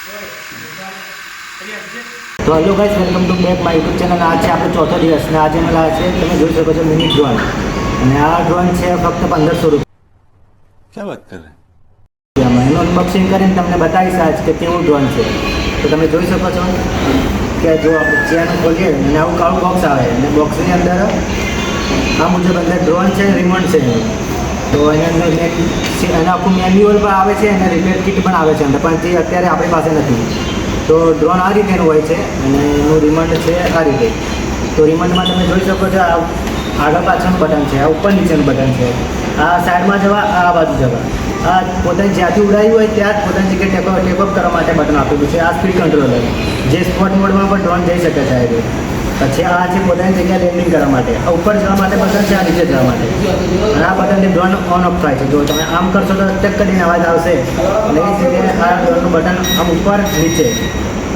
તો hello guys, welcome to back my YouTube channel. આજ છે આપણો ચોથો દિવસ ને આજે અમે લાવ્યા છે, તમે જોઈ શકો છો, મિની ડ્રોન. અને આ ડ્રોન છે ફક્ત 1500 રૂપિયા. क्या बात कर रहे हैं? એનું અનબોક્સિંગ કરીને તમને બતાવીશ આજ કે કેવું ડ્રોન છે. તો તમે જોઈ શકો છો કે જો આપણે ચેન ખોલીએ અને આવું કાળું બોક્સ આવે અને બોક્સની અંદર આ મુજબ અંદર ડ્રોન છે, રિમોટ છે. તો એના અંદર એના આખું મેન્યુઅલ પણ આવે છે અને રિપેર કિટ પણ આવે છે અંદર, પણ જે અત્યારે આપણી પાસે નથી. તો ડ્રોન આ રીતેનું હોય છે અને એનું રિમોટ છે આ રીતે. તો રિમોટમાં તમે જોઈ શકો છો આ આગળ પાછળનું બટન છે, આ ઉપર નીચેનું બટન છે, આ સાઈડમાં જવા, આ બાજુ જવા. આ પોતાની જ્યાંથી ઉડાવી હોય ત્યાં જ પોતાની જગ્યાએ ટેકઅપ કરવા માટે બટન આપેલું છે. આ સ્પીડ કંટ્રોલર જે સ્પોટ મોડમાં પણ ડ્રોન જઈ શકે છે. પછી આ છે પોતાની જગ્યાએ લેન્ડિંગ કરવા માટે. આ ઉપર જવા માટે બટન છે, આ નીચે જવા માટે. અને આ બટનથી ડ્રોન ઓન ઓફ થાય છે. જો તમે આમ કરશો તો ટક કરીને અવાજ આવશે. અને એ જ રીતે આ ડ્રોનનું બટન આમ ઉપર નીચે.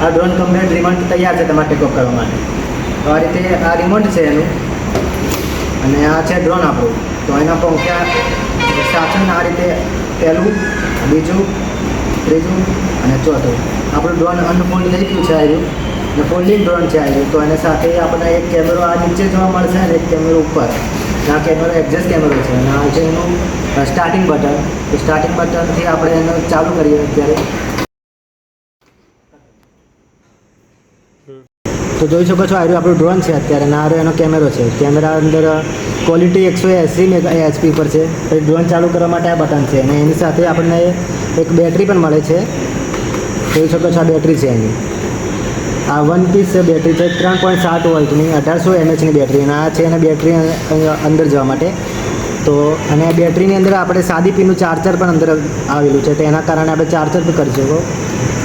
આ ડ્રોન કમ્પ્લીટ રિમોટ તૈયાર છે તમારે ટેકઅપ કરવા માટે. તો આ રીતે આ રિમોટ છે એનું. અને આ છે ડ્રોન આપણું. તો એના પંખ્યા સાચન આ રીતે પહેલું, બીજું, ત્રીજું અને ચોથું. આપણું ડ્રોન અનફોલ્ડ થઈ ગયું છે આવ્યું અને ફોલ્ડિંગ ડ્રોન છે આવ્યું. તો એની સાથે આપણને એક કેમેરો આ નીચે જોવા મળશે અને એક કેમેરો ઉપર. આ કેમેરો એડજસ્ટ કેમેરો છે અને આ છે એનું સ્ટાર્ટિંગ બટન. તો સ્ટાર્ટિંગ બટનથી આપણે એને ચાલુ કરીએ અત્યારે. તો જોઈ શકો છો આવ્યું આપણું ડ્રોન છે અત્યારે અને આ એનો કેમેરો છે. કેમેરા અંદર ક્વોલિટી 180 HP પર છે. પછી ડ્રોન ચાલુ કરવા માટે આ બટન છે અને એની સાથે આપણને એક બેટરી પણ મળે છે. જોઈ શકો છો આ બેટરી છે એની. આ 1 પીસ બેટરી છે, 3.7 વોલ્ટની 1800 mAhની બેટરી. અને આ છે એને બેટરી અંદર જવા માટે. તો અને બેટરીની અંદર આપણે સાદી પીનું ચાર્જર પણ અંદર આવેલું છે. તો એના કારણે આપણે ચાર્જર પણ કરી શકો.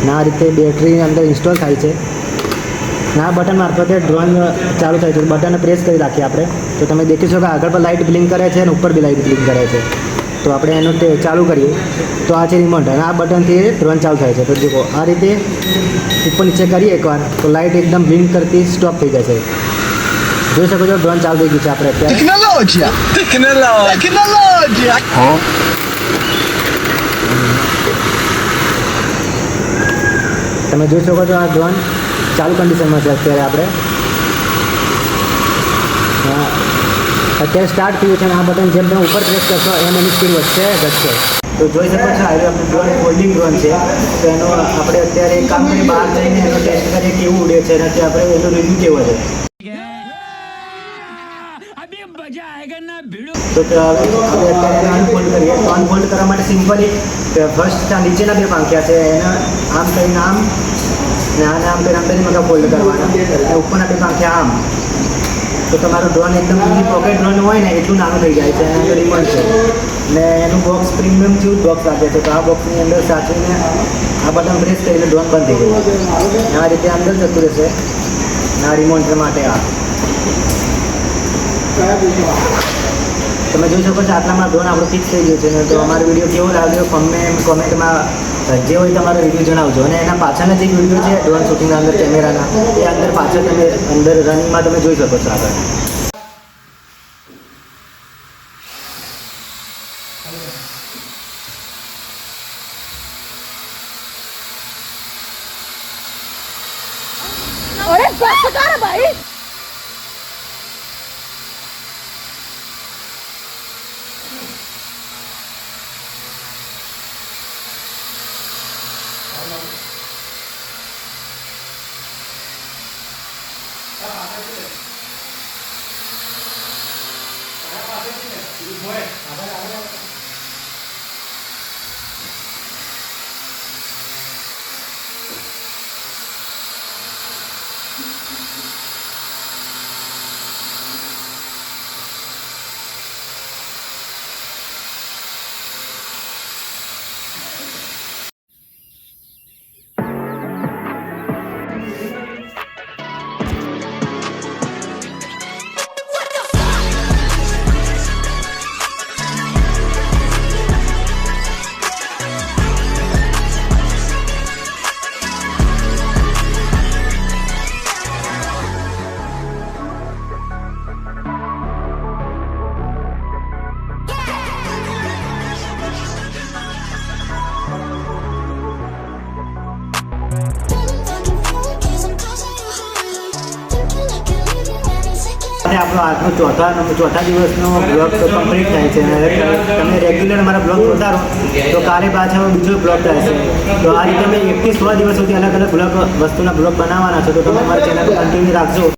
અને આ રીતે બેટરી અંદર ઇન્સ્ટોલ થાય છે. આ બટન મારફતે ડ્રોન ચાલુ થાય છે. બટનને પ્રેસ કરી રાખીએ આપણે તો તમે દેખી શકો આગળ પર લાઇટ બ્લિંક કરે છે અને ઉપર બી લાઇટ બ્લિંક કરે છે. તો આપણે એનું ચાલુ કરીએ તો આ છે રિમોટ અને આ બટનથી ડ્રોન ચાલુ થાય છે. તો જુઓ આ રીતે ઉપર નીચે કરીએ એકવાર તો લાઇટ એકદમ બ્લિંક કરતી સ્ટોપ થઈ જશે. જોઈ શકો છો ડ્રોન ચાલુ થઈ ગયું છે આપણે અત્યારે. તમે જોઈ શકો છો આ ડ્રોન ચાલુ કન્ડિશનમાં છે અત્યારે. આપણે અત્યારે સ્ટાર્ટ થયું છે અને આ બટન જેમ તમે ઉપર પ્રેસ કરશો એમ એની સ્પીડ વધશે ઘટશે. તો જોઈ શકો છો આજે આપણું ડ્રોન ફોલ્ડિંગ ડ્રોન છે. તો એનો આપણે અત્યારે એક કામ કરી બહાર જઈને એનો ટેસ્ટ કરીએ કેવું ઉડે છે અને આપણે એનો રિવ્યૂ કેવો છે. તો હવે આપણે અત્યારે અનફોલ્ડ કરીએ. તો અનફોલ્ડ કરવા માટે સિમ્પલી ફર્સ્ટ નીચેના બે પાંખ્યા છે એને આમ કરીને આમ અને આને આમ કરીને મગા ફોલ્ડ કરવાના અને ઉપરના બે પાંખ્યા આમ. તો તમારું ડ્રોન એકદમ પોકેટ ડ્રોન હોય ને એટલું નાનું થઈ જાય છે. એના અંદર રિમોટ છે ને એનું બોક્સ પ્રીમિયમ જેવું જ બોક્સ લાગે છે. તો આ બોક્સની અંદર સાચવીને આ બટન પ્રેસ કરીને ડ્રોન બંધ થઈ ગયું. આ રીતે અંદર જતું રહેશે. આ રિમોટ માટે આ તમે જોઈ શકો છો આટલામાં ડ્રોન આપણું ફિક્સ થઈ ગયું છે. તો અમારો વિડીયો કેવો લાગ્યો કોમેન્ટમાં જે હોય તમારો રિવ્યૂ જણાવજો. અને એના પાછળના જે વિડીયો છે ડ્રોન શૂટિંગના અંદર કેમેરાના એ અંદર પાછળ તમે અંદર રનિંગમાં તમે જોઈ શકો છો આગળ. अरे बस कर भाई. આપણો આજનો ચોથા દિવસનો બ્લોગ કમ્પ્લીટ થાય છે અને તમે રેગ્યુલર મારા બ્લોગ જોતા રહો તો કાલે પાછા બીજો બ્લોગ થશે. તો આ રીતે અમે 1 થી 6 દિવસ સુધી અલગ અલગ વસ્તુના બ્લોગ બનાવવાના છે. તો તમે મારા ચેનલ કન્ટિન્યુ રાખજો.